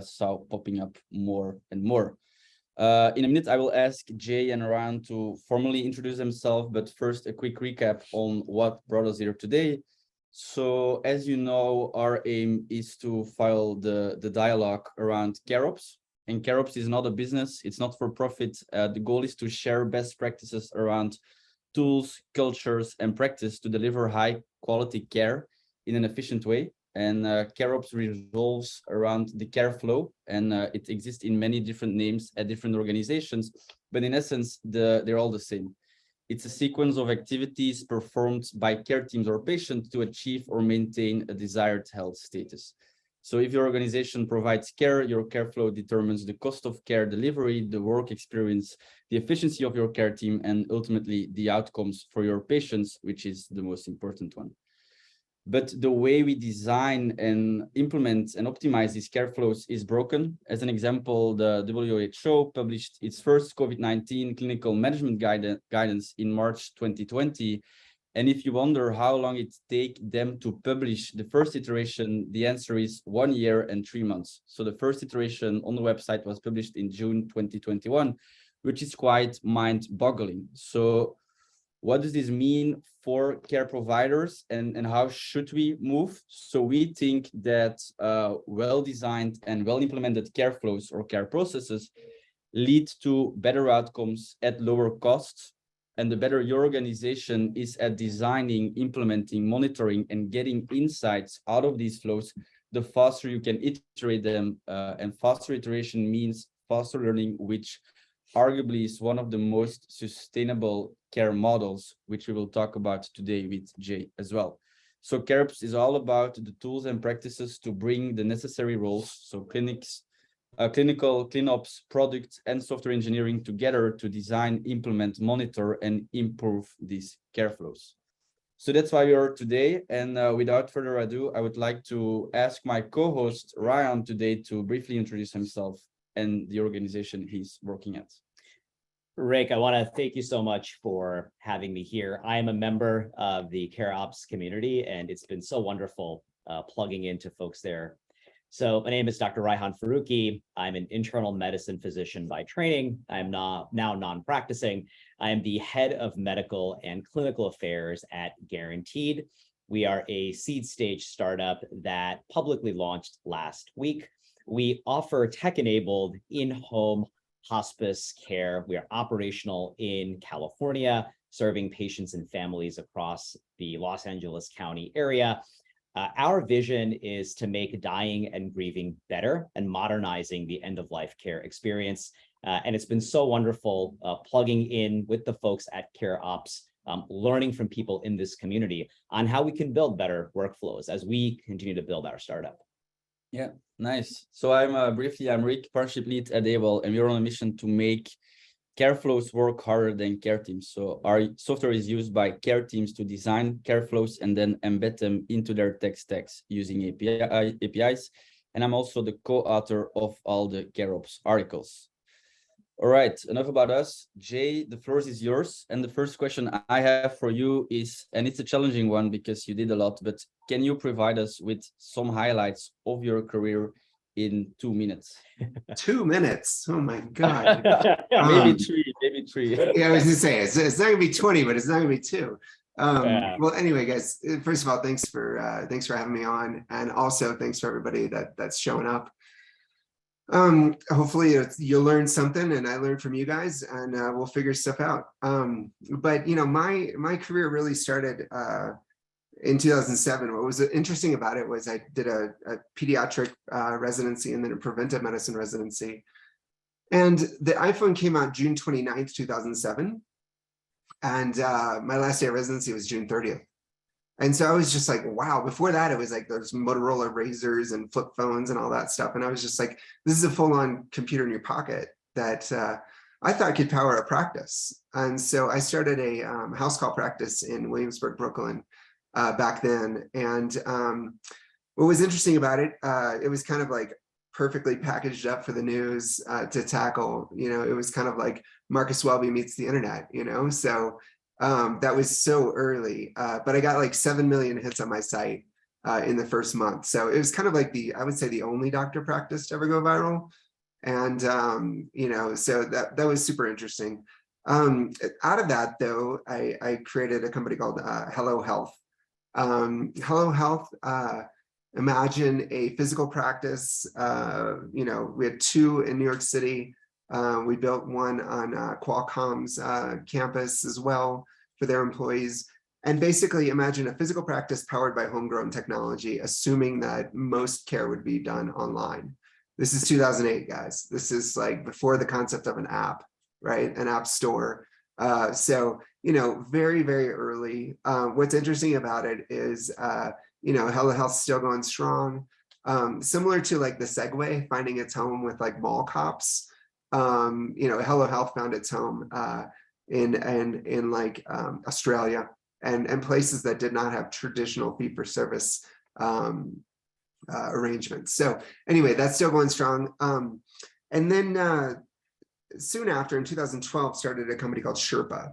saw popping up more and more. In a minute, I will ask Jay and Ryan to formally introduce themselves, but first a quick recap on what brought us here today. So as you know, our aim is to file the dialogue around CareOps. And CareOps is not a business, it's not for profit. The goal is to share best practices around tools, cultures, and practice to deliver high quality care in an efficient way. And CareOps revolves around the care flow, and it exists in many different names at different organizations, but in essence, they're all the same. It's a sequence of activities performed by care teams or patients to achieve or maintain a desired health status. So if your organization provides care, your care flow determines the cost of care delivery, the work experience, the efficiency of your care team, and ultimately the outcomes for your patients, which is the most important one. But the way we design and implement and optimize these care flows is broken. As an example, the WHO published its first COVID-19 clinical management guidance in March 2020. And if you wonder how long it takes them to publish the first iteration, the answer is 1 year and 3 months. So the first iteration on the website was published in June 2021, which is quite mind-boggling. So what does this mean for care providers, and how should we move? So we think that well-designed and well-implemented care flows or care processes lead to better outcomes at lower costs. And the better your organization is at designing, implementing, monitoring, and getting insights out of these flows, the faster you can iterate them. And faster iteration means faster learning, which arguably is one of the most sustainable care models, which we will talk about today with Jay as well. So CareOps is all about the tools and practices to bring the necessary roles, so clinics, clinical, ClinOps, product, and software engineering together to design, implement, monitor, and improve these care flows. So that's why we are today. And without further ado, I would like to ask my co-host Ryan today to briefly introduce himself and the organization he's working at. Rick, I want to thank you so much for having me here. I am a member of the CareOps community, and it's been so wonderful plugging into folks there. So my name is Dr. Raihan Faruqi. I'm an internal medicine physician by training. I'm now non-practicing. I am the head of medical and clinical affairs at Guaranteed. We are a seed stage startup that publicly launched last week. We offer tech-enabled in-home hospice care. We are operational in California, serving patients and families across the Los Angeles County area. Our vision is to make dying and grieving better and modernizing the end-of-life care experience. And it's been so wonderful plugging in with the folks at CareOps, learning from people in this community on how we can build better workflows as we continue to build our startup. Yeah, nice. So I'm Rick, partnership lead at Able, and we're on a mission to make care flows work harder than care teams. So our software is used by care teams to design care flows and then embed them into their tech stacks using APIs. And I'm also the co-author of all the CareOps articles. All right, enough about us. Jay, the floor is yours. And the first question I have for you is, and it's a challenging one because you did a lot, but can you provide us with some highlights of your career in 2 minutes? 2 minutes. Oh my God. Maybe three. Yeah, I was gonna say it's not gonna be 20, but it's not gonna be 2. Well, anyway, guys, first of all, thanks for having me on, and also thanks for everybody that's showing up. Hopefully you'll learn something, and I learned from you guys, and we'll figure stuff out. But you know, my career really started in 2007. What was interesting about it was I did a pediatric residency and then a preventive medicine residency. And the iPhone came out June 29th, 2007. And my last day of residency was June 30th. And so I was just like, wow. Before that, it was like those Motorola Razors and flip phones and all that stuff. And I was just like, this is a full-on computer in your pocket that I thought could power a practice. And so I started a house call practice in Williamsburg, Brooklyn back then. And what was interesting about it, it was kind of like perfectly packaged up for the news to tackle. You know, it was kind of like Marcus Welby meets the internet, you know? So that was so early, but I got like 7 million hits on my site. in the first month. So it was kind of like I would say the only doctor practice to ever go viral. And, so that was super interesting. Out of that though, I created a company called Hello Health. Hello Health, imagine a physical practice. We had 2 in New York City. We built one on Qualcomm's campus as well for their employees. And basically imagine a physical practice powered by homegrown technology, assuming that most care would be done online. This is 2008, guys. This is like before the concept of an app, right? An app store. So, very, very early. What's interesting about it is, Hello Health's still going strong. Similar to like the Segway finding its home with like mall cops. Hello Health found its home in like Australia and places that did not have traditional fee-for-service arrangements. So anyway, that's still going strong. And then soon after, in 2012, started a company called Sheerpa.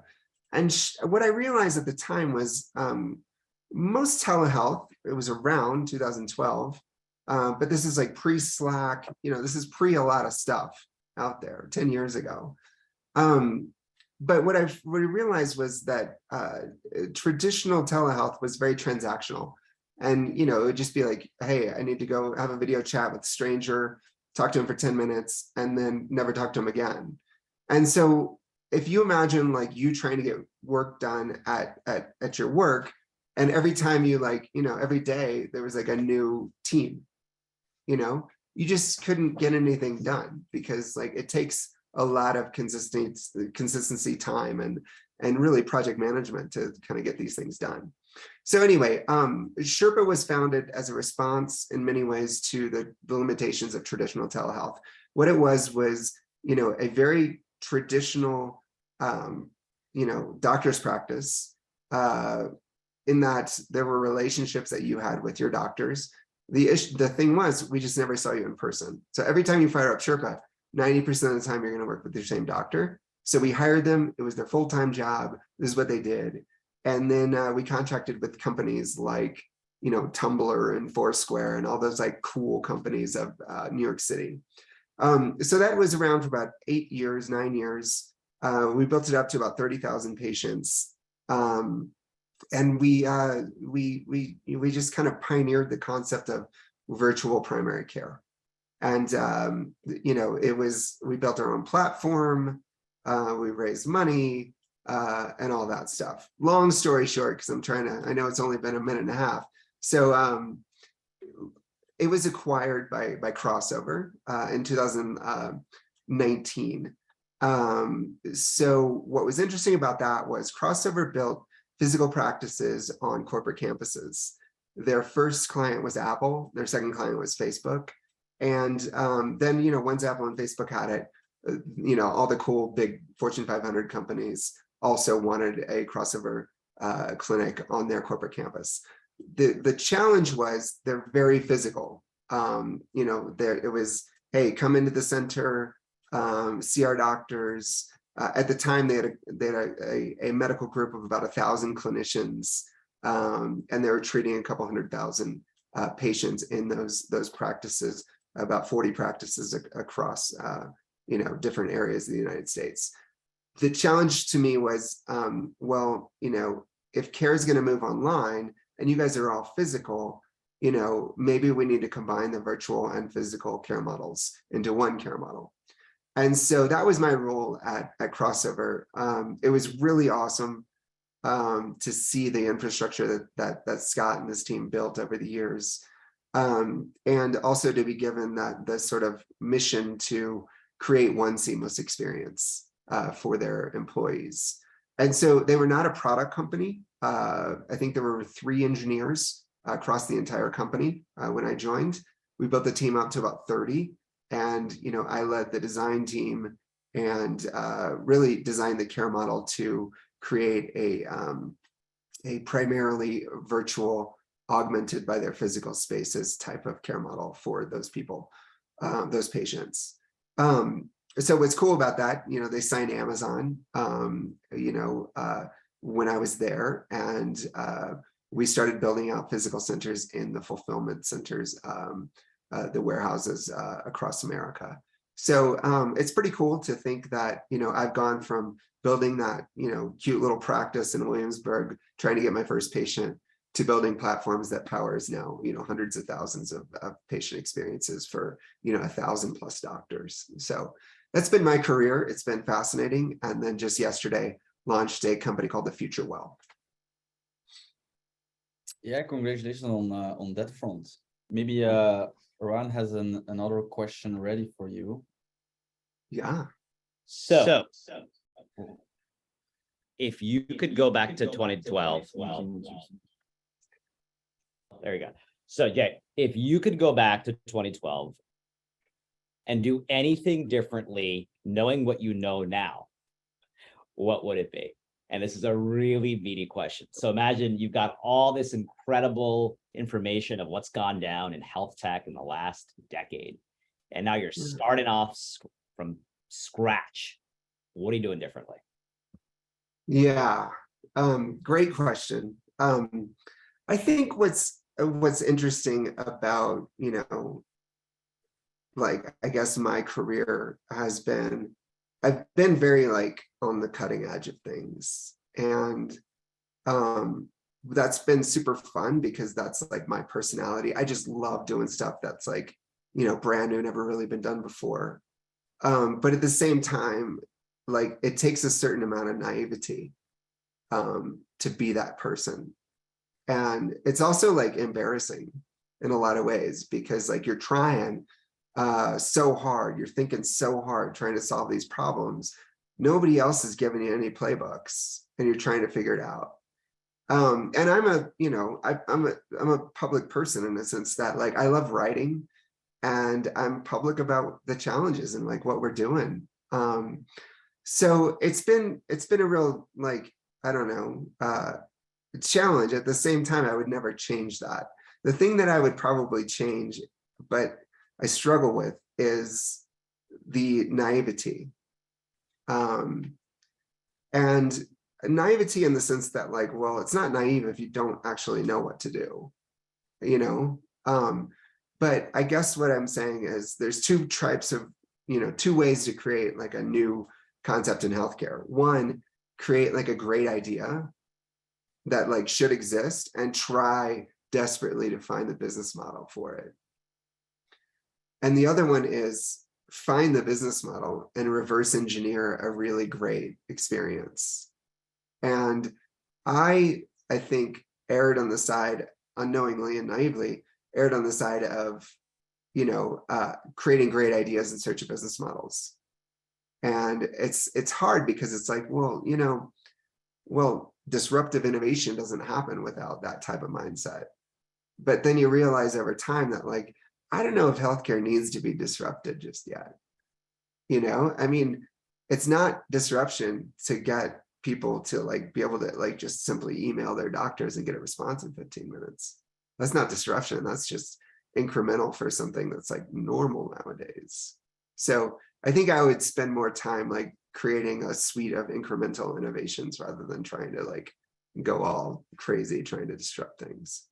And what I realized at the time was most telehealth, it was around 2012, but this is like pre-Slack, this is pre a lot of stuff out there 10 years ago. But what I realized was that traditional telehealth was very transactional. And, it would just be like, hey, I need to go have a video chat with a stranger, talk to him for 10 minutes, and then never talk to him again. And so if you imagine like you trying to get work done at your work, and every time you every day there was like a new team, you just couldn't get anything done because like it takes a lot of consistency time and really project management to kind of get these things done. So anyway, Sheerpa was founded as a response in many ways to the limitations of traditional telehealth. What it was, a very traditional, doctor's practice, in that there were relationships that you had with your doctors. The thing was, we just never saw you in person. So every time you fire up Sheerpa, 90% of the time you're going to work with your same doctor. So we hired them. It was their full-time job. This is what they did. And then we contracted with companies like, Tumblr and Foursquare and all those like cool companies of New York City. So that was around for about 9 years. We built it up to about 30,000 patients. And we just kind of pioneered the concept of virtual primary care. And, we built our own platform, we raised money, and all that stuff. Long story short, because I know it's only been a minute and a half. So it was acquired by Crossover in 2019. So what was interesting about that was Crossover built physical practices on corporate campuses. Their first client was Apple, their second client was Facebook. And then, once Apple and Facebook had it, all the cool big Fortune 500 companies also wanted a Crossover clinic on their corporate campus. The challenge was they're very physical. It was, hey, come into the center, see our doctors. At the time, they had a medical group of about 1,000 clinicians, and they were treating a couple 100,000 patients in those practices, about 40 practices across different areas of the United States. The challenge to me was, if care is going to move online and you guys are all physical, maybe we need to combine the virtual and physical care models into one care model. And so that was my role at Crossover. It was really awesome to see the infrastructure that Scott and his team built over the years. And also to be given the sort of mission to create one seamless experience for their employees. And so they were not a product company. I think there were 3 engineers across the entire company when I joined. We built the team up to about 30. And, I led the design team and really designed the care model to create a primarily virtual, augmented by their physical spaces type of care model for those people, those patients. So what's cool about that, they signed Amazon, when I was there, and we started building out physical centers in the fulfillment centers, the warehouses across America. So it's pretty cool to think that, I've gone from building that, cute little practice in Williamsburg, trying to get my first patient, to building platforms that powers now, hundreds of thousands of patient experiences for, 1,000+ doctors. So that's been my career. It's been fascinating. And then just yesterday launched a company called The Future Well. Yeah, congratulations on that front. Maybe Ron has another question ready for you. Yeah. So if you could go back to 2012, there you go. So Jay, if you could go back to 2012 and do anything differently, knowing what you know now, what would it be? And this is a really meaty question. So imagine you've got all this incredible information of what's gone down in health tech in the last decade, and now you're starting off from scratch. What are you doing differently? Yeah, great question. I think what's interesting about, like, I guess my career has been, I've been very like on the cutting edge of things. And that's been super fun because that's like my personality. I just love doing stuff that's like, brand new, never really been done before. But at the same time, like, it takes a certain amount of naivety to be that person. And it's also like embarrassing in a lot of ways, because like you're trying so hard, you're thinking so hard trying to solve these problems. Nobody else is giving you any playbooks, and you're trying to figure it out. And I'm a public person in the sense that, like, I love writing, and I'm public about the challenges and like what we're doing. So it's been a real, like, I don't know, challenge. At the same time, I would never change that. The thing that I would probably change, but I struggle with, is the naivety. And naivety in the sense that, like, well, it's not naive if you don't actually know what to do, but I guess what I'm saying is there's two types of, two ways to create like a new concept in healthcare. One, create like a great idea that like should exist and try desperately to find the business model for it. And the other one is find the business model and reverse engineer a really great experience. And I think erred on the side, unknowingly and naively, erred on the side of, creating great ideas in search of business models. And it's hard because it's like, well, disruptive innovation doesn't happen without that type of mindset. But then you realize over time that, like, I don't know if healthcare needs to be disrupted just yet. I mean, it's not disruption to get people to like be able to like just simply email their doctors and get a response in 15 minutes. That's not disruption. That's just incremental for something that's like normal nowadays. So I think I would spend more time like creating a suite of incremental innovations rather than trying to like go all crazy trying to disrupt things.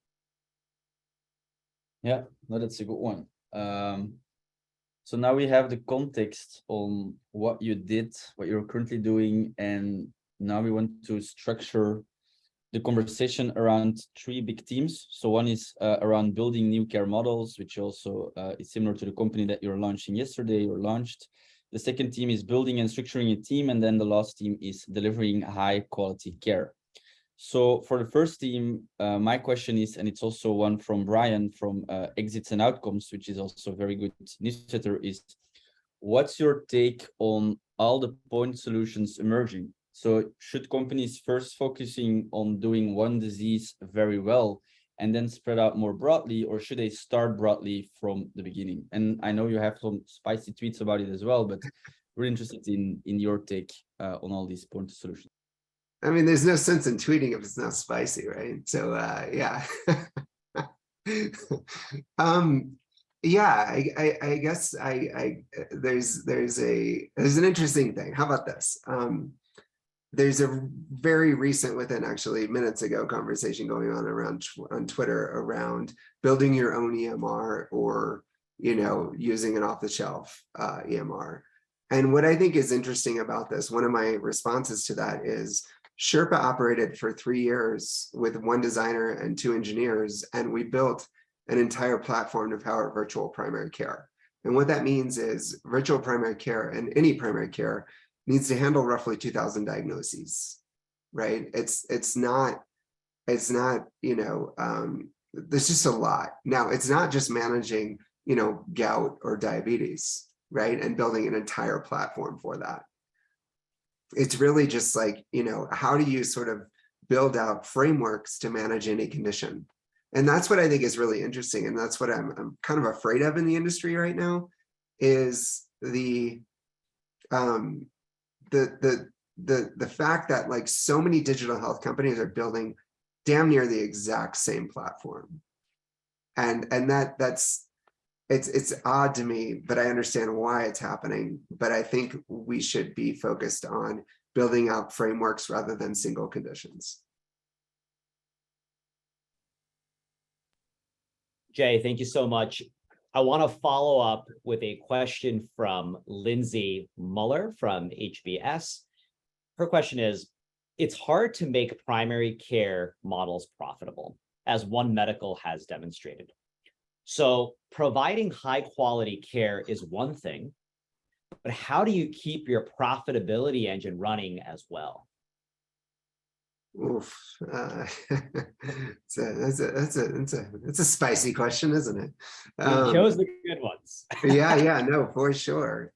Yeah, no, that's a good one. So now we have the context on what you did, what you're currently doing, and now we want to structure the conversation around three big themes. So one is around building new care models, which also is similar to the company that you're launching yesterday or launched. The second theme is building and structuring a team. And then the last theme is delivering high quality care. So for the first theme, my question is, and it's also one from Brian from Exits and Outcomes, which is also a very good newsletter, is what's your take on all the point solutions emerging? So should companies first focusing on doing one disease very well and then spread out more broadly, or should they start broadly from the beginning? And I know you have some spicy tweets about it as well, but we're interested in your take on all these point solutions. I mean, there's no sense in tweeting if it's not spicy, right? So yeah. Yeah, I guess there's an interesting thing. How about this? there's a very recent, within actually minutes ago, conversation going on around on Twitter around building your own EMR, or using an off-the-shelf EMR. And what I think is interesting about this, one of my responses to that is Sheerpa operated for 3 years with 1 designer and 2 engineers, and we built an entire platform to power virtual primary care. And what that means is virtual primary care, and any primary care, needs to handle roughly 2,000 diagnoses, right? It's not, there's just a lot. Now, it's not just managing, gout or diabetes, right? And building an entire platform for that. It's really just like, how do you sort of build out frameworks to manage any condition? And that's what I think is really interesting. And that's what I'm kind of afraid of in the industry right now, is the fact that like so many digital health companies are building damn near the exact same platform. And it's odd to me, but I understand why it's happening. But I think we should be focused on building out frameworks rather than single conditions. Jay, thank you so much. I want to follow up with a question from Lindsay Muller from HBS. Her question is, it's hard to make primary care models profitable, as One Medical has demonstrated. So providing high quality care is one thing, but how do you keep your profitability engine running as well? Oof, it's a spicy question, isn't it? You chose the good ones. yeah, no, for sure.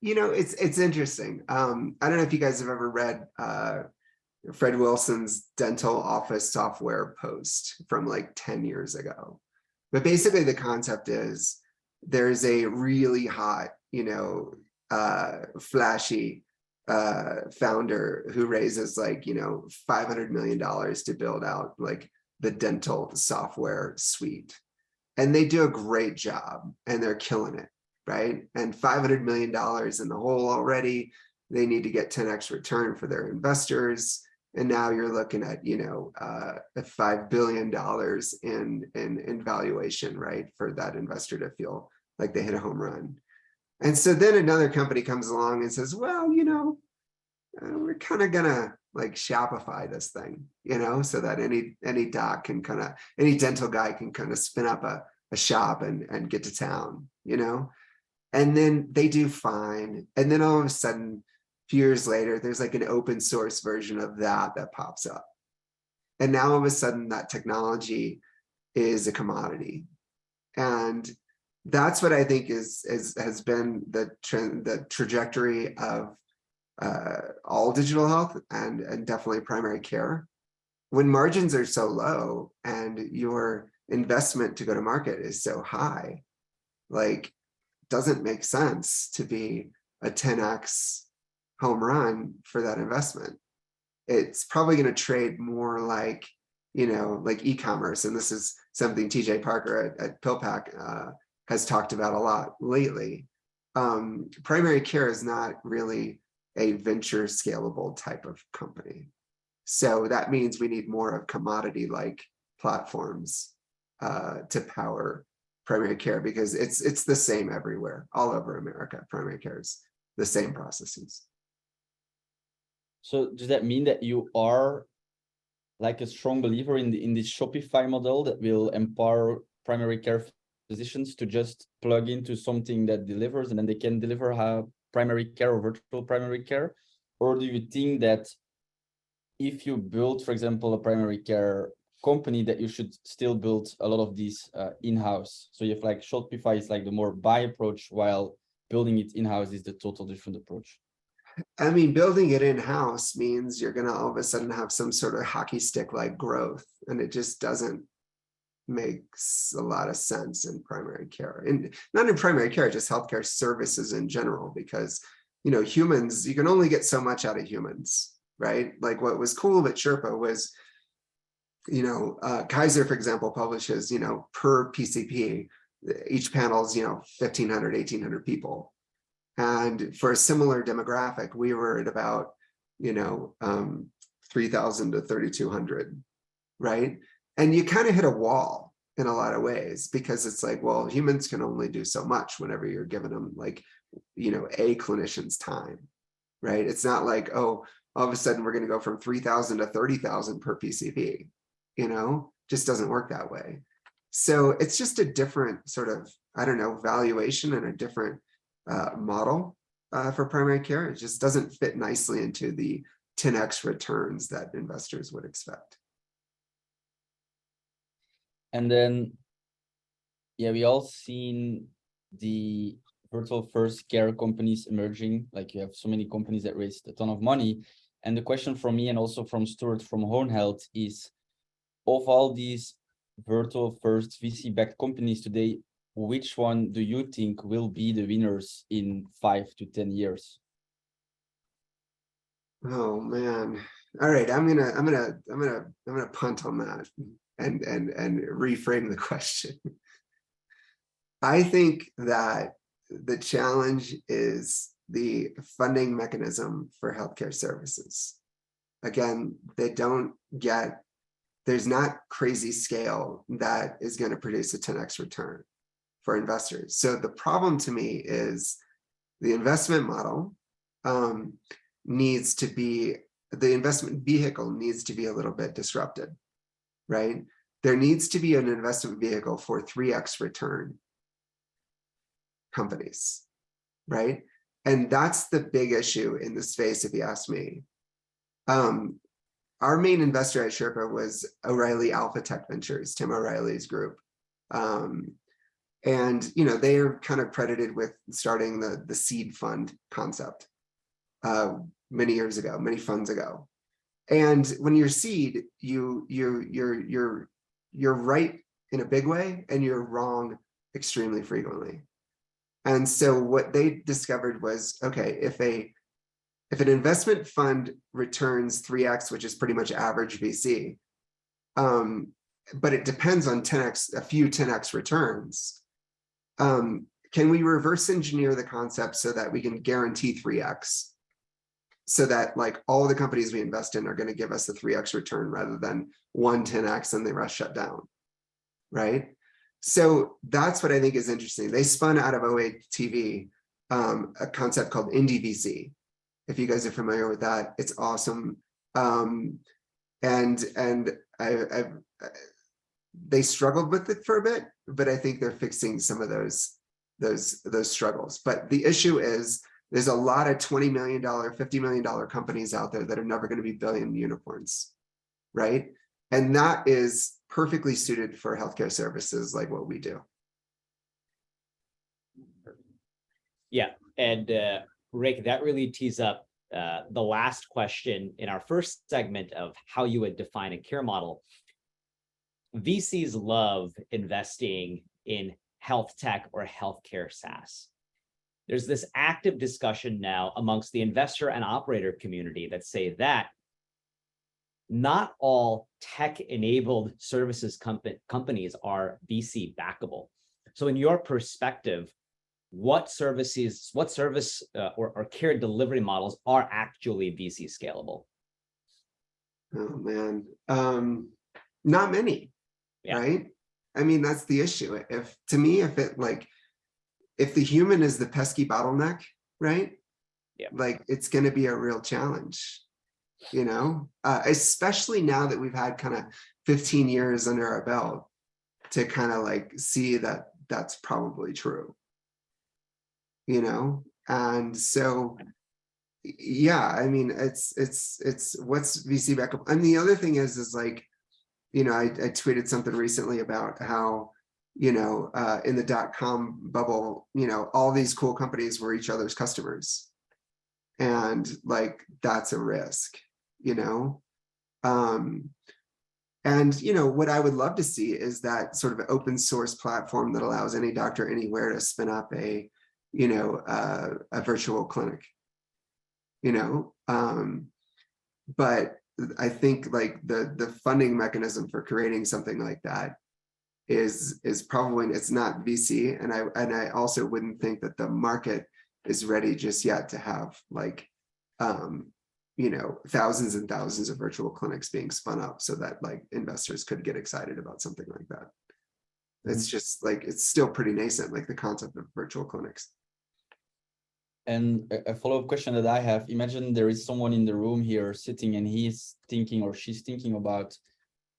It's interesting. I don't know if you guys have ever read Fred Wilson's dental office software post from like 10 years ago. But basically the concept is there's a really hot, flashy founder who raises like, $500 million to build out like the dental software suite. And they do a great job and they're killing it, right? And $500 million in the hole already. They need to get 10x return for their investors. And now you're looking at, $5 billion in valuation, right? For that investor to feel like they hit a home run. And so then another company comes along and says, well, we're kind of gonna like Shopify this thing, so that any doc can any dental guy can kind of spin up a shop and get to town, and then they do fine. And then all of a sudden, a few years later, there's like an open source version of that pops up. And now all of a sudden that technology is a commodity. And that's what I think has been the trajectory of all digital health and definitely primary care. When margins are so low and your investment to go to market is so high, like doesn't make sense to be a 10x home run for that investment. It's probably going to trade more like, like e-commerce. And this is something TJ Parker at PillPack has talked about a lot lately. Primary care is not really a venture scalable type of company. So that means we need more of commodity-like platforms to power primary care, because it's the same everywhere, all over America. Primary care is the same processes. So does that mean that you are like a strong believer in the Shopify model that will empower primary care physicians to just plug into something that delivers and then they can deliver primary care or virtual primary care? Or do you think that if you build, for example, a primary care company, that you should still build a lot of these in-house? So you have like Shopify is like the more buy approach, while building it in-house is the total different approach. I mean, building it in-house means you're going to all of a sudden have some sort of hockey stick-like growth, and it just doesn't make a lot of sense in primary care. And not in primary care, just healthcare services in general, because, humans, you can only get so much out of humans, right? Like what was cool about Sheerpa was, Kaiser, for example, publishes, per PCP, each panel's, 1,500, 1,800 people. And for a similar demographic, we were at about 3,000 to 3,200, right? And you kind of hit a wall in a lot of ways, because it's like, well, humans can only do so much whenever you're giving them like, a clinician's time, right? It's not like, oh, all of a sudden we're going to go from 3,000 to 30,000 per PCP, just doesn't work that way. So it's just a different sort of, I don't know, valuation and a different model for primary care. It just doesn't fit nicely into the 10x returns that investors would expect. And then, yeah, we all seen the virtual first care companies emerging. Like, you have so many companies that raised a ton of money. And the question from me and also from Stuart from Horn Health is, of all these virtual first VC-backed companies today, which one do you think will be the winners in 5 to 10 years? Oh man. All right, I'm gonna punt on that and reframe the question. I think that the challenge is the funding mechanism for healthcare services. Again, there's not crazy scale that is going to produce a 10x return for investors. So the problem to me is the investment model the investment vehicle needs to be a little bit disrupted, right? There needs to be an investment vehicle for 3x return companies, right? And that's the big issue in the space, if you ask me. Our main investor at Sheerpa was O'Reilly Alpha Tech Ventures, Tim O'Reilly's group. And they are kind of credited with starting the seed fund concept many funds ago. And when you're seed, you're right in a big way and you're wrong extremely frequently. And so what they discovered was, okay, if an investment fund returns 3x, which is pretty much average VC, but it depends on 10x, a few 10x returns, can we reverse engineer the concept so that we can guarantee 3x? So that like all the companies we invest in are going to give us a 3x return rather than 10x and the rest shut down, right? So that's what I think is interesting. They spun out of OATV a concept called Indie VC. If you guys are familiar with that, it's awesome. They struggled with it for a bit, but I think they're fixing some of those struggles. But the issue is there's a lot of $20 million, $50 million companies out there that are never going to be billion unicorns, right? And that is perfectly suited for healthcare services like what we do. Yeah, and Rick, that really tees up the last question in our first segment of how you would define a care model. VCs love investing in health tech or healthcare SaaS. There's this active discussion now amongst the investor and operator community that say that not all tech-enabled services companies are VC backable. So in your perspective, what service or care delivery models are actually VC scalable? Oh man, not many, right? I mean, that's the issue. If the human is the pesky bottleneck, right? Yeah. Like it's going to be a real challenge, especially now that we've had kind of 15 years under our belt to kind of like see that that's probably true, and so, yeah, I mean, it's what's VC backup. And the other thing is like, I tweeted something recently about how, in the .com bubble, all these cool companies were each other's customers. And like, that's a risk, And, what I would love to see is that sort of open source platform that allows any doctor anywhere to spin up a virtual clinic, but I think like the funding mechanism for creating something like that is probably, it's not VC. And I also wouldn't think that the market is ready just yet to have like, thousands and thousands of virtual clinics being spun up so that like investors could get excited about something like that. It's just like, it's still pretty nascent, like the concept of virtual clinics. And a follow-up question that I have, imagine there is someone in the room here sitting and he's thinking or she's thinking about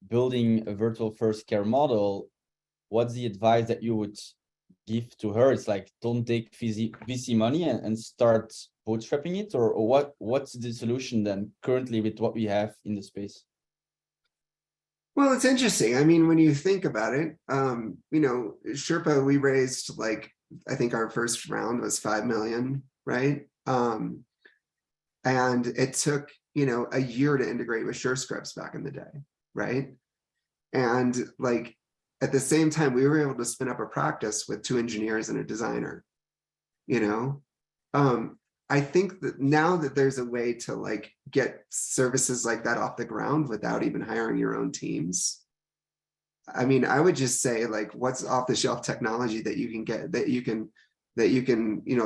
building a virtual first care model. What's the advice that you would give to her? It's like, don't take VC money and start bootstrapping it, or what's the solution then currently with what we have in the space? Well, it's interesting. I mean, when you think about it, Sheerpa, we raised like, I think our first round was 5 million, right? And it took, a year to integrate with SureScripts back in the day, right? And like, at the same time, we were able to spin up a practice with 2 engineers and a designer, I think that now that there's a way to like get services like that off the ground without even hiring your own teams. I mean, I would just say like, what's off the shelf technology that you can get, that you can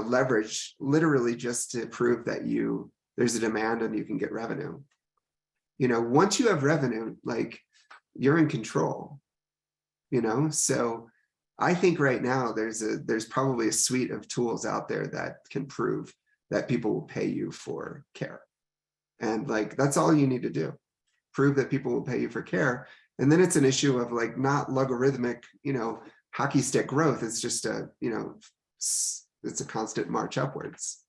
leverage literally just to prove that there's a demand and you can get revenue. Once you have revenue, like you're in control, so I think right now there's probably a suite of tools out there that can prove that people will pay you for care. And like, that's all you need to do. Prove that people will pay you for care. And then it's an issue of like, not logarithmic, hockey stick growth. It's just it's a constant march upwards,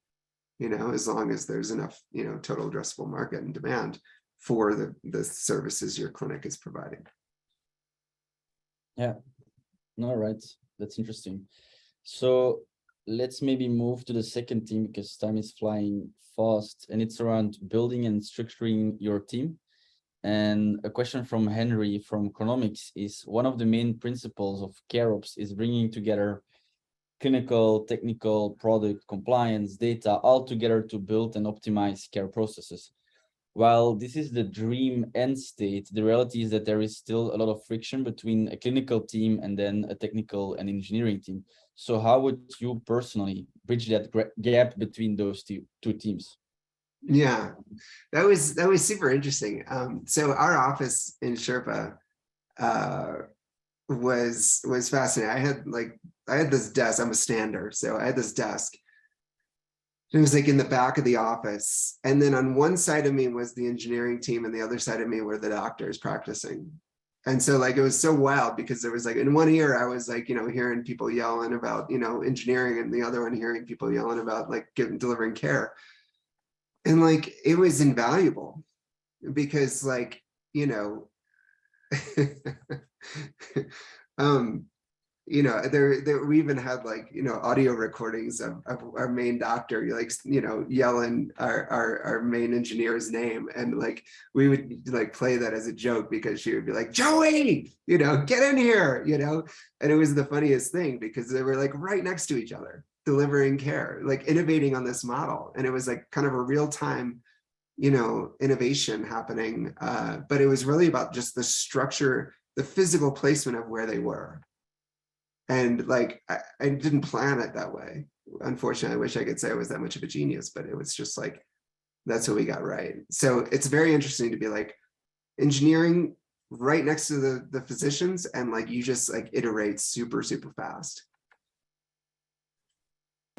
as long as there's enough, total addressable market and demand for the services your clinic is providing. Yeah, all right. That's interesting. So let's maybe move to the second team because time is flying fast, and it's around building and structuring your team. And a question from Henry from Chronomics is, one of the main principles of CareOps is bringing together clinical, technical, product, compliance, data, all together to build and optimize care processes. While this is the dream end state, the reality is that there is still a lot of friction between a clinical team and then a technical and engineering team. So how would you personally bridge that gap between those two teams? Yeah, that was super interesting. So our office in Sheerpa was fascinating. I had this desk. I'm a stander, so I had this desk. It was like in the back of the office, and then on one side of me was the engineering team, and the other side of me were the doctors practicing. And so like, it was so wild because there was like, in one ear, I was like, hearing people yelling about, engineering, and the other one hearing people yelling about like delivering care. And like, it was invaluable because like, we even had like, audio recordings of our main doctor, like, yelling our main engineer's name. And like, we would like play that as a joke because she would be like, Joey, get in here, and it was the funniest thing because they were like right next to each other, delivering care, like innovating on this model. And it was like kind of a real time, innovation happening. But it was really about just the structure, the physical placement of where they were. And like, I didn't plan it that way. Unfortunately, I wish I could say I was that much of a genius, but it was just like, that's what we got right. So it's very interesting to be like engineering right next to the physicians, and like, you just like iterate super, super fast.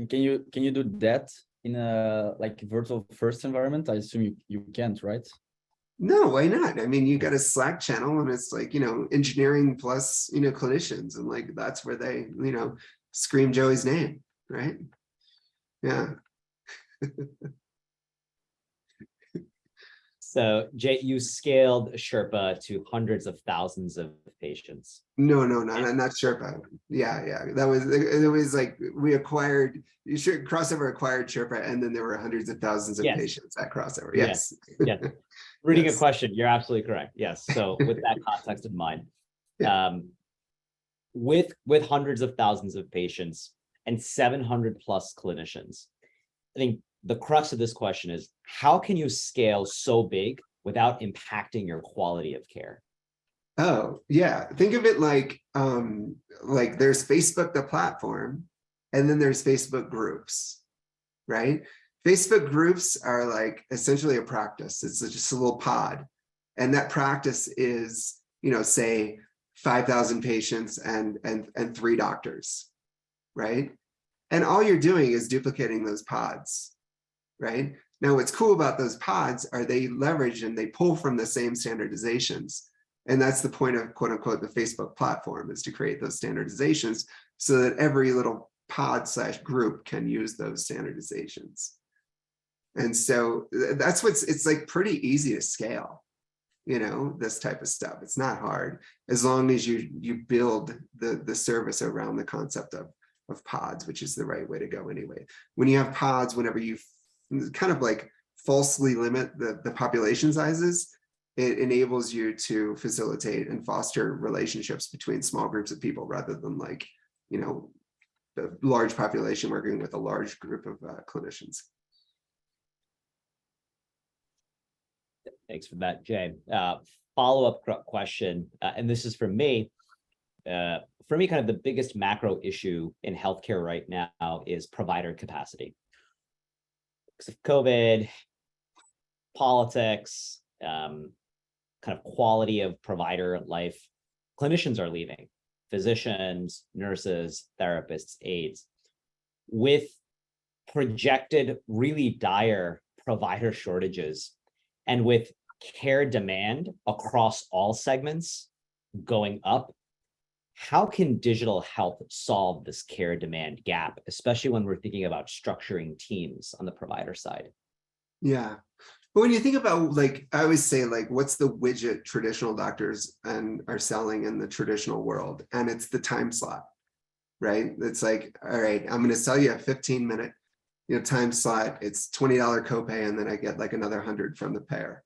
Can you do that in a like virtual first environment? I assume you can't, right? No, why not? I mean, you got a Slack channel and it's like, engineering plus, clinicians, and like, that's where they, scream Joey's name, right? Yeah. So Jay, you scaled Sheerpa to hundreds of thousands of patients. No, not Sheerpa. Yeah. It was like we acquired, Crossover acquired Sheerpa, and then there were hundreds of thousands of patients at Crossover. Yes. Yes. Reading a question, you're absolutely correct. Yes. So with that context in mind, with hundreds of thousands of patients and 700 plus clinicians, I think the crux of this question is, how can you scale so big without impacting your quality of care? Oh, yeah. Think of it like there's Facebook, the platform, and then there's Facebook groups, right? Facebook groups are like essentially a practice. It's just a little pod. And that practice is, say 5,000 patients and 3 doctors, right? And all you're doing is duplicating those pods, right? Now, what's cool about those pods are they leverage and they pull from the same standardizations. And that's the point of quote unquote the Facebook platform, is to create those standardizations so that every little pod/group can use those standardizations. And so that's it's like pretty easy to scale, this type of stuff. It's not hard as long as you build the service around the concept of pods, which is the right way to go anyway. When you have pods, whenever you kind of like falsely limit the population sizes, it enables you to facilitate and foster relationships between small groups of people rather than like, the large population working with a large group of clinicians. Thanks for that, Jay. Follow-up question, and this is for me. For me, kind of the biggest macro issue in healthcare right now is provider capacity. Because of COVID, politics, kind of quality of provider life, clinicians are leaving, physicians, nurses, therapists, aides. With projected really dire provider shortages and with care demand across all segments going up, how can digital health solve this care demand gap, especially when we're thinking about structuring teams on the provider side? Yeah. But when you think about, like, I always say, like, what's the widget traditional doctors are selling in the traditional world? And it's the time slot, right? It's like, all right, I'm going to sell you a 15-minute, time slot. It's $20 copay, and then I get like another 100 from the payer.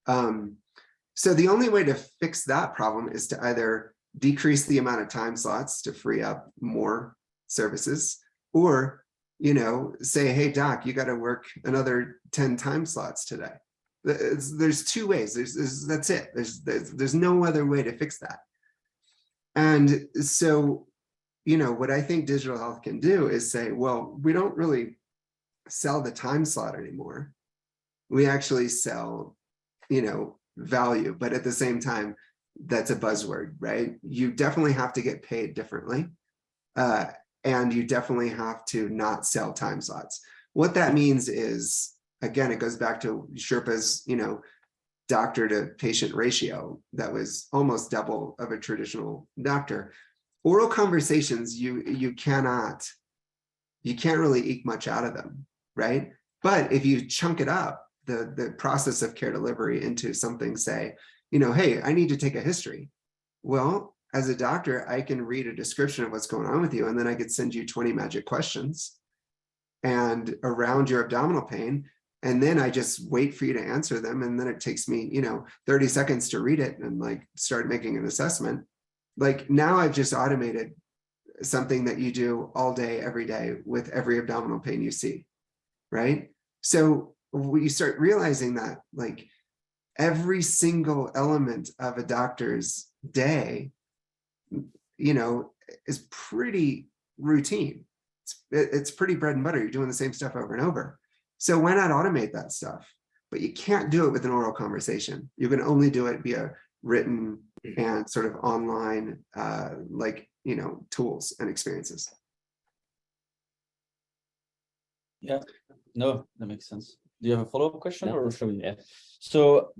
So the only way to fix that problem is to either decrease the amount of time slots to free up more services, or say, hey, doc, you got to work another 10 time slots today. There's 2 ways. That's it. There's no other way to fix that. And so, what I think digital health can do is say, well, we don't really sell the time slot anymore. We actually sell, value, but at the same time, that's a buzzword, right? You definitely have to get paid differently. And you definitely have to not sell time slots. What that means is, again, it goes back to Sheerpa's, doctor to patient ratio that was almost double of a traditional doctor. Oral conversations, you can't really eke much out of them, right? But if you chunk it up, the process of care delivery into something, say, hey, I need to take a history. Well, as a doctor, I can read a description of what's going on with you, and then I could send you 20 magic questions and around your abdominal pain. And then I just wait for you to answer them. And then it takes me, 30 seconds to read it and like start making an assessment. Like now I've just automated something that you do all day, every day with every abdominal pain you see, right? So when you start realizing that, like, every single element of a doctor's day, is pretty routine. It's pretty bread and butter. You're doing the same stuff over and over. So why not automate that stuff? But you can't do it with an oral conversation. You can only do it via written and sort of online, tools and experiences. Yeah, no, that makes sense. Do you have a follow-up question? No, or should we? yeah. So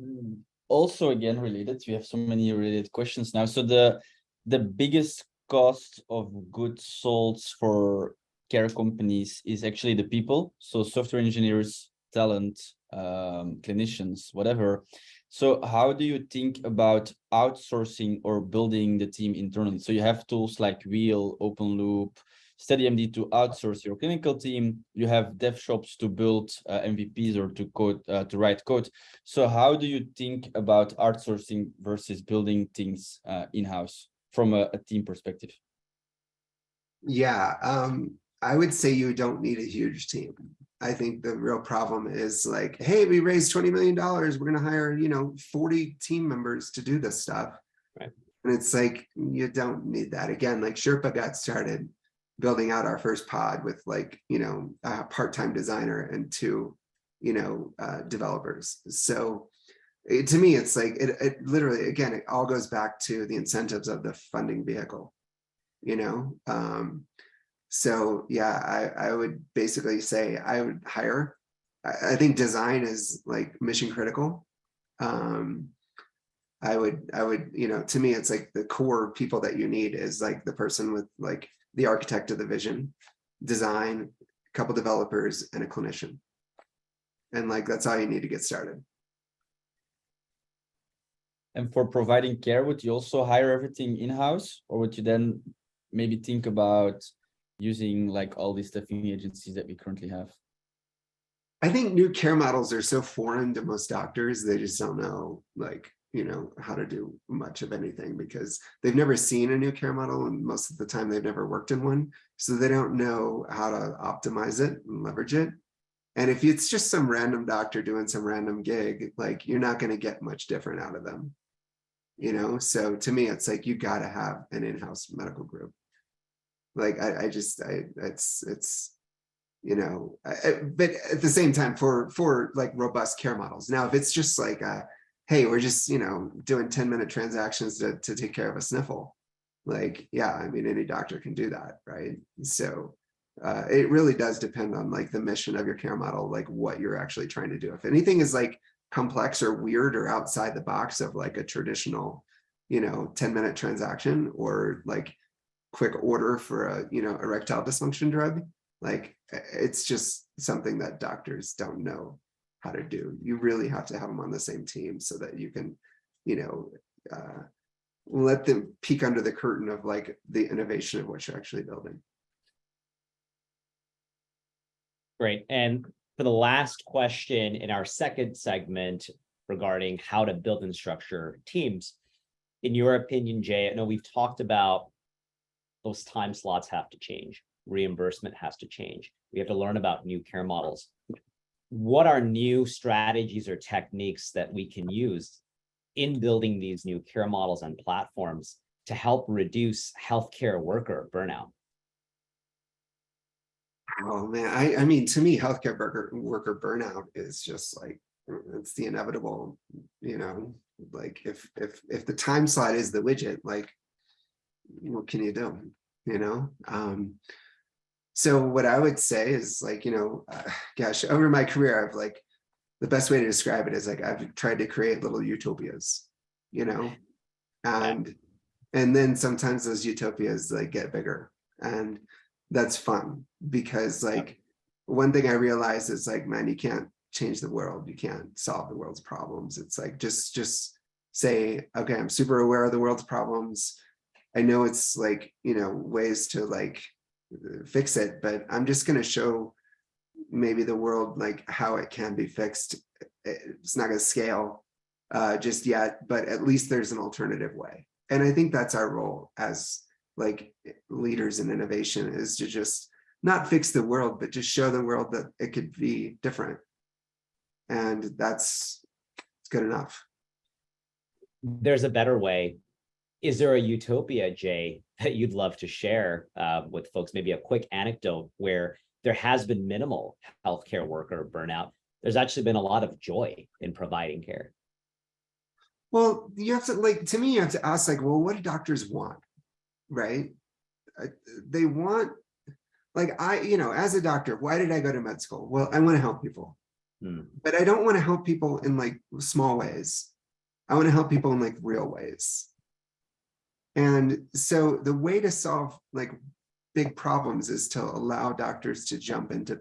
also again related, we have so many related questions now. So the biggest cost of goods sold for care companies is actually the people. So software engineers, talent, clinicians, whatever. So how do you think about outsourcing or building the team internally? So you have tools like Wheel, Open Loop, SteadyMD to outsource your clinical team. You have dev shops to build MVPs or to code, to write code. So how do you think about outsourcing versus building things in-house from a team perspective? Yeah, I would say you don't need a huge team. I think the real problem is like, hey, we raised $20 million. We're going to hire, 40 team members to do this stuff. Right. And it's like, you don't need that. Again, like Sheerpa got started building out our first pod with like, a part-time designer and 2, developers. So to me, it's like, it literally, again, it all goes back to the incentives of the funding vehicle, So yeah, I would basically say I would hire. I think design is like mission critical. I would, to me, it's like the core people that you need is like the person with like the architect of the vision, design, a couple developers, and a clinician. And like, that's all you need to get started. And for providing care, would you also hire everything in-house, or would you then maybe think about using like all these staffing agencies that we currently have? I think new care models are so foreign to most doctors, they just don't know like, how to do much of anything because they've never seen a new care model, and most of the time they've never worked in one. So they don't know how to optimize it and leverage it. And if it's just some random doctor doing some random gig, like you're not going to get much different out of them. So to me, it's like, you got to have an in-house medical group. Like, it's but at the same time for like robust care models. Now, if it's just like, hey, we're just, doing 10-minute transactions to take care of a sniffle. Like, yeah, I mean, any doctor can do that, right? So it really does depend on like the mission of your care model, like what you're actually trying to do. If anything is like complex or weird or outside the box of like a traditional, 10-minute transaction or like quick order for a, erectile dysfunction drug, like it's just something that doctors don't know how to do. You really have to have them on the same team so that you can, let them peek under the curtain of like the innovation of what you're actually building. Great. And for the last question in our second segment regarding how to build and structure teams, in your opinion, Jay, I know we've talked about those time slots have to change. Reimbursement has to change. We have to learn about new care models. What are new strategies or techniques that we can use in building these new care models and platforms to help reduce healthcare worker burnout? Oh man, I mean, to me, healthcare worker burnout is just like, it's the inevitable, like if the time slot is the widget, like what can you do, so what I would say is like, gosh, over my career, I've like, the best way to describe it is like, I've tried to create little utopias, and then sometimes those utopias like get bigger, and that's fun because like one thing I realized is like, man, you can't change the world, you can't solve the world's problems. It's like just say, okay, I'm super aware of the world's problems. I know it's like, ways to like fix it, but I'm just going to show maybe the world like how it can be fixed. It's not going to scale just yet, but at least there's an alternative way. And I think that's our role as like leaders in innovation, is to just not fix the world, but just show the world that it could be different. And it's good enough. There's a better way. Is there a utopia, Jay, that you'd love to share with folks? Maybe a quick anecdote where there has been minimal healthcare worker burnout. There's actually been a lot of joy in providing care. Well, you have to like, to me, you have to ask like, well, what do doctors want? Right? They want, like, as a doctor, why did I go to med school? Well, I want to help people, but I don't want to help people in like small ways. I want to help people in like real ways. And so the way to solve like big problems is to allow doctors to jump into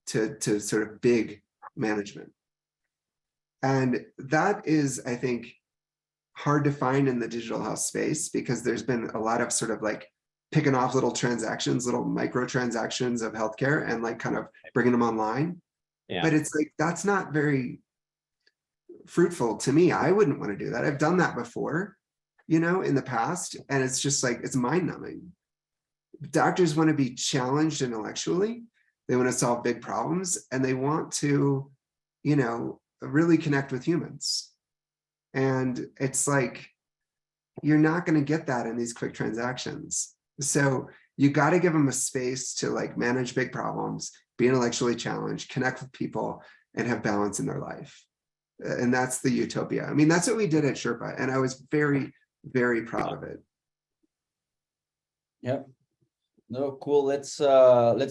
to sort of big management. And that is, I think, hard to find in the digital health space, because there's been a lot of sort of like picking off little transactions, little micro transactions of healthcare and like kind of bringing them online. Yeah. But it's like, that's not very fruitful to me. I wouldn't want to do that. I've done that before, in the past. And it's just like, it's mind numbing. Doctors want to be challenged intellectually. They want to solve big problems, and they want to, really connect with humans. And it's like, you're not going to get that in these quick transactions. So you got to give them a space to like manage big problems, be intellectually challenged, connect with people, and have balance in their life. And that's the utopia. I mean, that's what we did at Sheerpa, and I was very, very proud of it. Yeah. No, cool. Let's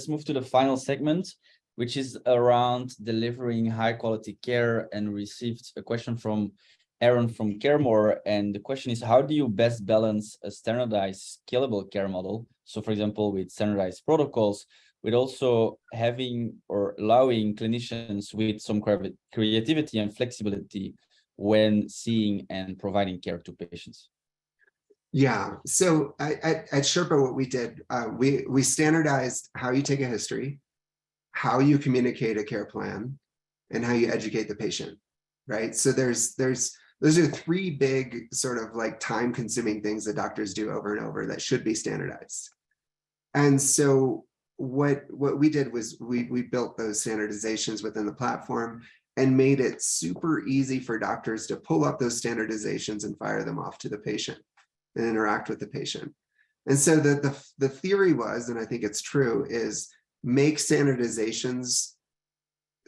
move to the final segment, which is around delivering high quality care, and received a question from Aaron from CareMore. And the question is, how do you best balance a standardized scalable care model? So for example, with standardized protocols, with also having or allowing clinicians with some creativity and flexibility when seeing and providing care to patients? Yeah, so at Sheerpa, what we did, we standardized how you take a history, how you communicate a care plan, and how you educate the patient, right? So those are three big sort of like time-consuming things that doctors do over and over that should be standardized. And so what we did was we built those standardizations within the platform and made it super easy for doctors to pull up those standardizations and fire them off to the patient and interact with the patient. And so the theory was, and I think it's true, is make standardizations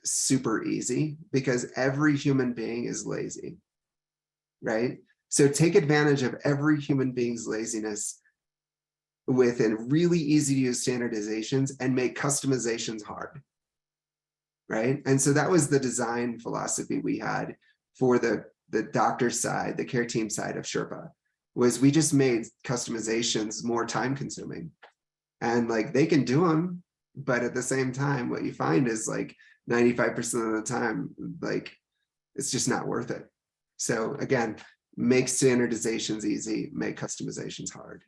super easy, because every human being is lazy, right? So take advantage of every human being's laziness within really easy to use standardizations and make customizations hard, right? And so that was the design philosophy we had for the doctor side, the care team side of Sheerpa, was we just made customizations more time consuming. And like they can do them, but at the same time, what you find is like 95% of the time, like it's just not worth it. So again, make standardizations easy, make customizations hard.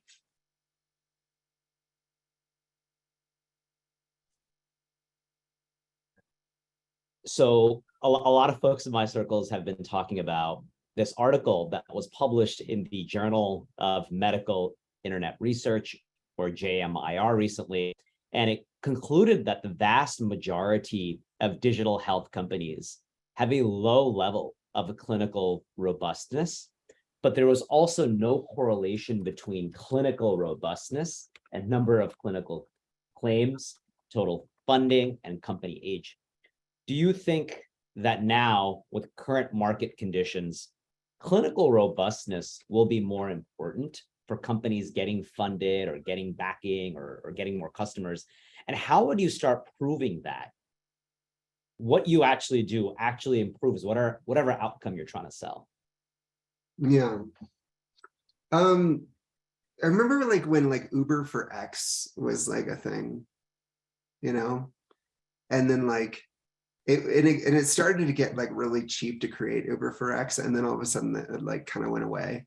So a lot of folks in my circles have been talking about this article that was published in the Journal of Medical Internet Research, or JMIR, recently, and it concluded that the vast majority of digital health companies have a low level of clinical robustness, but there was also no correlation between clinical robustness and number of clinical claims, total funding, and company age. Do you think that now, with current market conditions, clinical robustness will be more important for companies getting funded or getting backing or getting more customers? And how would you start proving that what you actually do actually improves whatever outcome you're trying to sell? Yeah. I remember like when like Uber for X was like a thing, you know, and then like it started to get like really cheap to create Uber for X, and then all of a sudden it like kind of went away,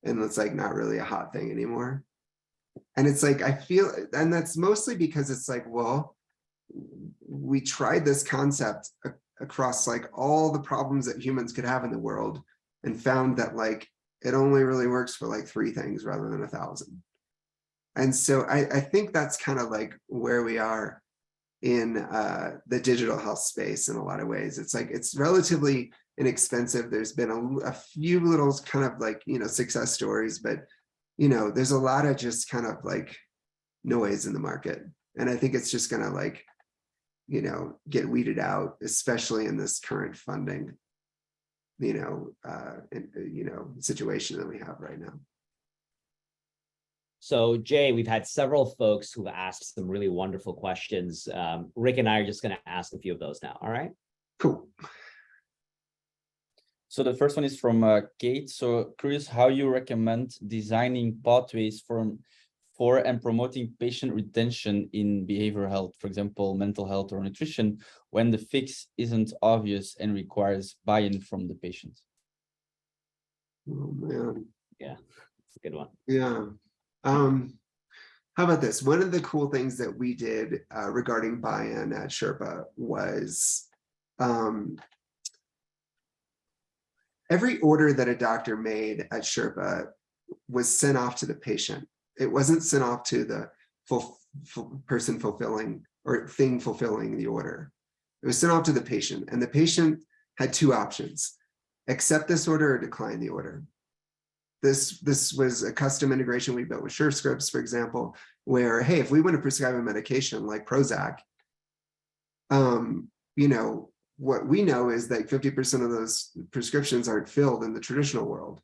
and it's like not really a hot thing anymore. And it's like I feel, and that's mostly because it's like, well, we tried this concept across like all the problems that humans could have in the world, and found that like it only really works for like 3 things rather than 1,000. And so I think that's kind of like where we are in the digital health space in a lot of ways. It's like it's relatively inexpensive. There's been a few little kind of like, you know, success stories, but you know, there's a lot of just kind of like noise in the market. And I think it's just gonna like, you know, get weeded out, especially in this current funding, you know, situation that we have right now. So Jay, we've had several folks who've asked some really wonderful questions. Rick and I are just going to ask a few of those now. All right. Cool. So the first one is from Kate. So curious how you recommend designing pathways for and promoting patient retention in behavioral health, for example, mental health or nutrition, when the fix isn't obvious and requires buy-in from the patient. Oh man. Yeah, it's a good one. Yeah. How about this? One of the cool things that we did regarding buy-in at Sheerpa was every order that a doctor made at Sheerpa was sent off to the patient. It wasn't sent off to the person fulfilling or thing fulfilling the order. It was sent off to the patient, and the patient had 2 options: accept this order or decline the order. This was a custom integration we built with Sheerpa, for example, where, hey, if we want to prescribe a medication like Prozac, you know, what we know is that 50% of those prescriptions aren't filled in the traditional world.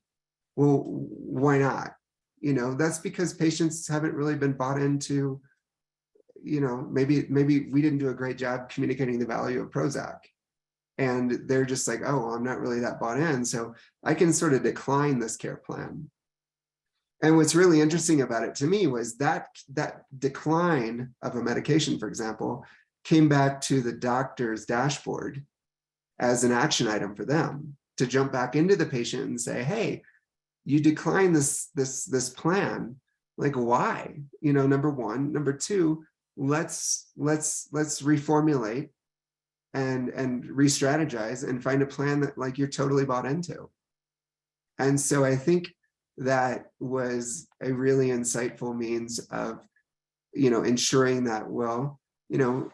Well, why not? You know, that's because patients haven't really been bought into, you know, maybe we didn't do a great job communicating the value of Prozac. And they're just like, oh, well, I'm not really that bought in, so I can sort of decline this care plan. And what's really interesting about it to me was that decline of a medication, for example, came back to the doctor's dashboard as an action item for them to jump back into the patient and say, hey, you decline this plan, like why? You know, number one. Number two, let's reformulate and re-strategize and find a plan that like you're totally bought into. And so I think that was a really insightful means of, you know, ensuring that, well, you know,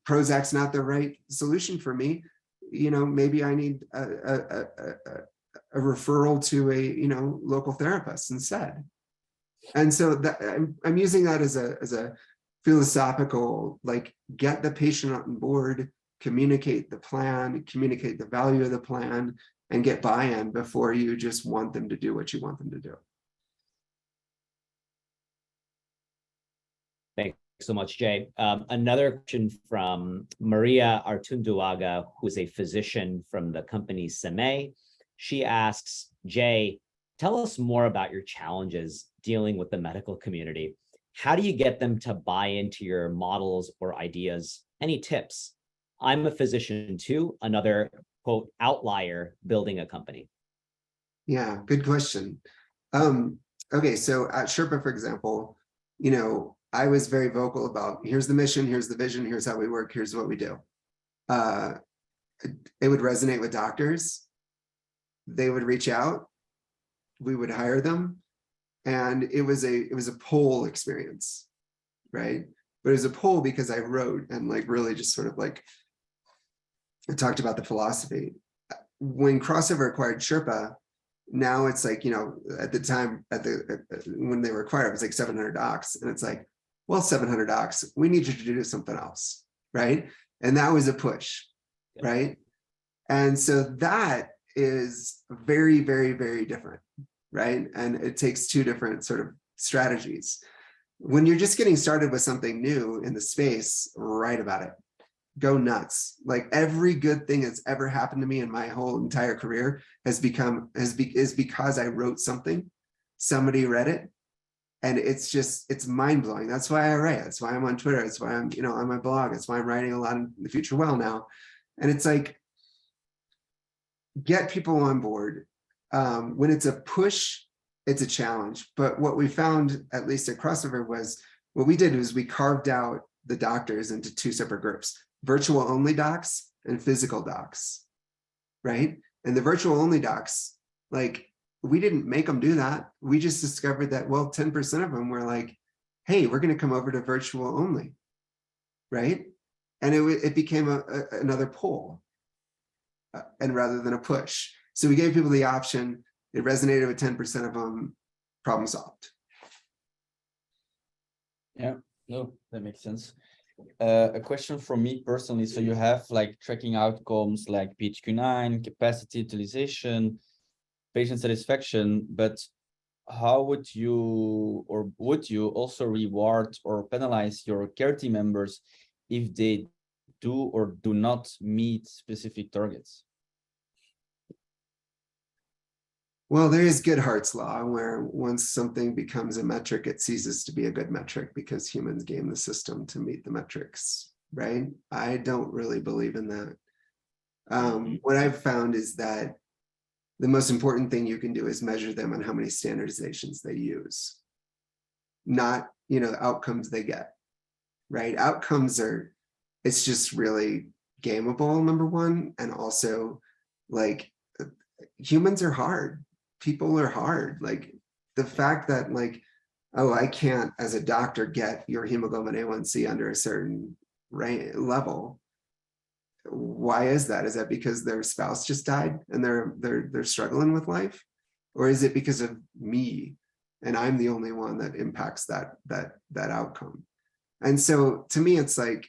Prozac's not the right solution for me. You know, maybe I need a referral to a, you know, local therapist instead. And so that I'm using that as a philosophical, like, get the patient on board, communicate the plan, communicate the value of the plan, and get buy-in before you just want them to do what you want them to do. Thanks so much, Jay. Another question from Maria Artunduaga, who's a physician from the company Seme. She asks, Jay, tell us more about your challenges dealing with the medical community. How do you get them to buy into your models or ideas? Any tips? I'm a physician too, another, quote, outlier building a company. Yeah, good question. Okay, so at Sheerpa, for example, you know, I was very vocal about, here's the mission, here's the vision, here's how we work, here's what we do. It would resonate with doctors. They would reach out, we would hire them, and it was a pull experience, right? But it was a pull because I wrote and like really just sort of like I talked about the philosophy. When Crossover acquired Sheerpa, now it's like, you know, at the time, when they were acquired, it was like 700 docs. And it's like, well, 700 docs, we need you to do something else, right? And that was a push, right? And so that is very, very, very different, right? And it takes two different sort of strategies. When you're just getting started with something new in the space, write about it. Go nuts. Like every good thing that's ever happened to me in my whole entire career is because I wrote something, somebody read it, and it's mind blowing. That's why I write. That's why I'm on Twitter. That's why I'm, you know, on my blog. That's why I'm writing a lot in the Future Well now. And it's like, get people on board. When it's a push, it's a challenge. But what we found, at least at Crossover, was what we did was we carved out the doctors into two separate groups: virtual only docs and physical docs, right? And the virtual only docs, like, we didn't make them do that. We just discovered that, well, 10% of them were like, hey, we're going to come over to virtual only, right? And it became another pull, and rather than a push. So we gave people the option. It resonated with 10% of them. Problem solved. Yeah, no, that makes sense. A question from me personally. So you have like tracking outcomes like PHQ-9, capacity utilization, patient satisfaction, but how would you also reward or penalize your care team members if they do or do not meet specific targets? Well, there is Goodhart's law, where once something becomes a metric, it ceases to be a good metric because humans game the system to meet the metrics, right? I don't really believe in that. What I've found is that the most important thing you can do is measure them on how many standardizations they use, not, you know, the outcomes they get, right? Outcomes are, it's just really gameable, number one. And also, like, humans are hard. People are hard. Like, the fact that, like, oh, I can't as a doctor get your hemoglobin A1C under a certain level. Why is that? Is that because their spouse just died and they're struggling with life? Or is it because of me and I'm the only one that impacts that outcome? And so to me, it's like,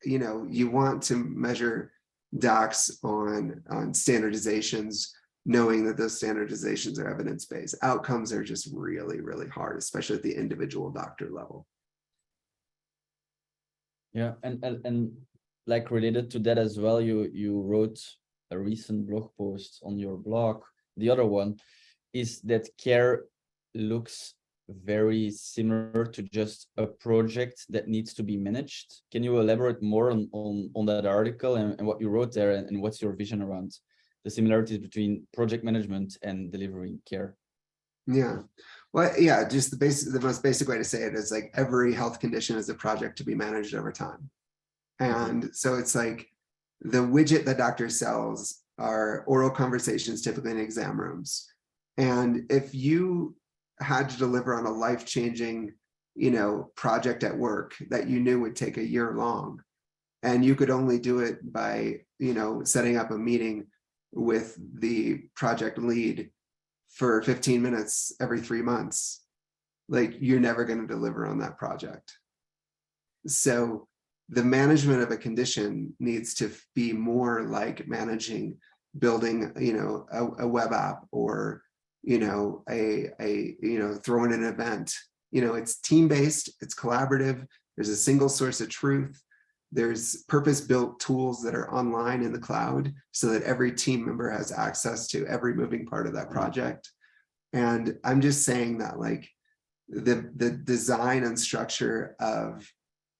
you want to measure docs on standardizations, knowing that those standardizations are evidence-based. Outcomes are just really, really hard, especially at the individual doctor level. Yeah, and like related to that as well, you wrote a recent blog post on your blog. The other one is that care looks very similar to just a project that needs to be managed. Can you elaborate more on that article and what you wrote there, and what's your vision around the similarities between project management and delivering care? Yeah, well, yeah, just the most basic way to say it is like every health condition is a project to be managed over time. And so it's like the widget that doctor sells are oral conversations, typically in exam rooms. And if you had to deliver on a life-changing, project at work that you knew would take a year long, and you could only do it by, setting up a meeting with the project lead for 15 minutes every 3 months, like you're never going to deliver on that project. So the management of a condition needs to be more like managing, building, a web app, or, throwing an event. It's team-based, it's collaborative. There's a single source of truth. There's purpose-built tools that are online in the cloud so that every team member has access to every moving part of that project. And I'm just saying that, like, the design and structure of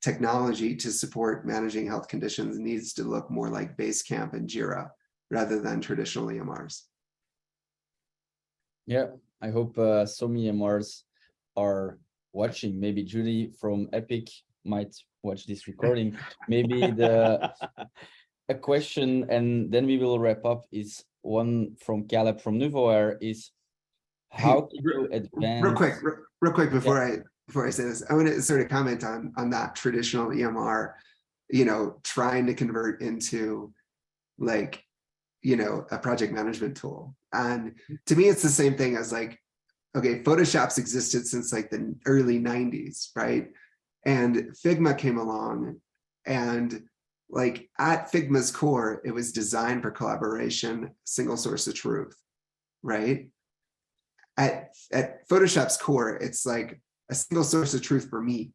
technology to support managing health conditions needs to look more like Basecamp and Jira rather than traditional EMRs. Yeah, I hope some EMRs are watching. Maybe Julie from Epic might watch this recording. Maybe a question, and then we will wrap up, is one from Caleb from Nuvoair, is how can you advance? Real quick before I say this, I want to sort of comment on that traditional EMR, trying to convert into, like, a project management tool. And to me, it's the same thing as, like, okay, Photoshop's existed since like the early 90s, right? And Figma came along, and like at Figma's core, it was designed for collaboration, single source of truth, right? At Photoshop's core, it's like a single source of truth for me.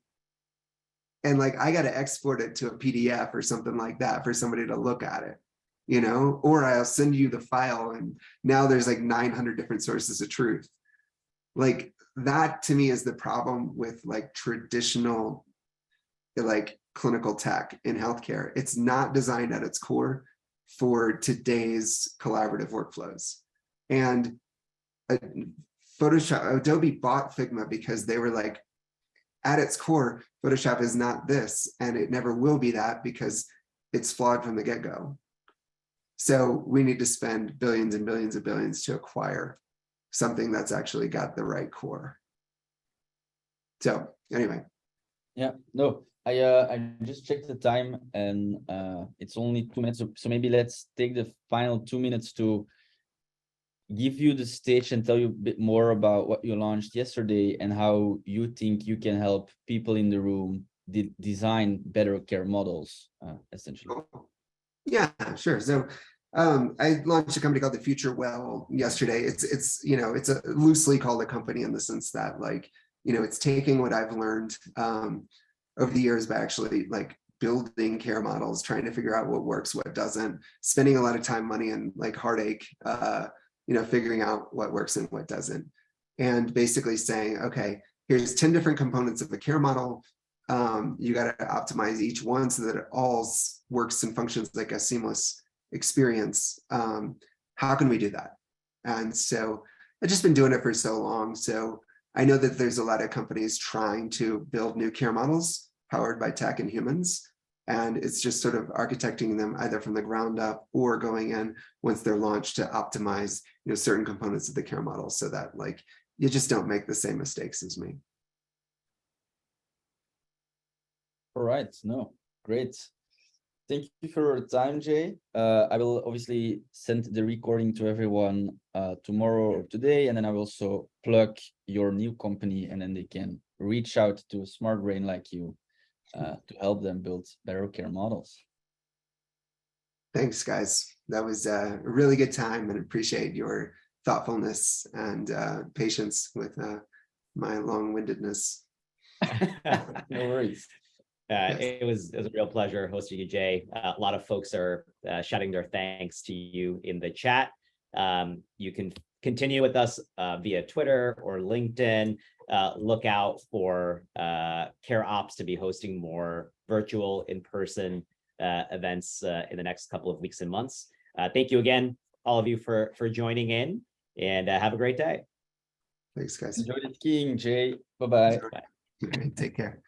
And like, I got to export it to a PDF or something like that for somebody to look at it, or I'll send you the file, and now there's like 900 different sources of truth. Like, that to me is the problem with like traditional, like, clinical tech in healthcare. It's not designed at its core for today's collaborative workflows. And Adobe bought Figma because they were like, at its core, Photoshop is not this, and it never will be that because it's flawed from the get-go. So we need to spend billions and billions of billions to acquire something that's actually got the right core. So anyway. Yeah, no, I just checked the time, and it's only 2 minutes. So maybe let's take the final 2 minutes to give you the stage and tell you a bit more about what you launched yesterday and how you think you can help people in the room design better care models, essentially. Yeah, sure. So I launched a company called The Future Well yesterday. It's a loosely called a company in the sense that, like, it's taking what I've learned over the years by actually like building care models, trying to figure out what works, what doesn't, spending a lot of time, money, and like heartache, figuring out what works and what doesn't. And basically saying, okay, here's 10 different components of a care model. You got to optimize each one so that it all works and functions like a seamless experience. How can we do that? And so I've just been doing it for so long. So I know that there's a lot of companies trying to build new care models powered by tech and humans. And it's just sort of architecting them either from the ground up or going in once they're launched to optimize, certain components of the care model so that, like, you just don't make the same mistakes as me. All right, no, great. Thank you for your time, Jay. I will obviously send the recording to everyone tomorrow or today, and then I will also plug your new company, and then they can reach out to a smart brain like you to help them build better care models. Thanks, guys. That was a really good time, and appreciate your thoughtfulness and patience with my long-windedness. No worries. Yes. It was a real pleasure hosting you, Jay. A lot of folks are shouting their thanks to you in the chat. You can continue with us via Twitter or LinkedIn. Look out for CareOps to be hosting more virtual in-person events in the next couple of weeks and months. Thank you again, all of you, for joining in, and have a great day. Thanks, guys. Enjoy the skiing, Jay. Bye-bye. Bye. Take care.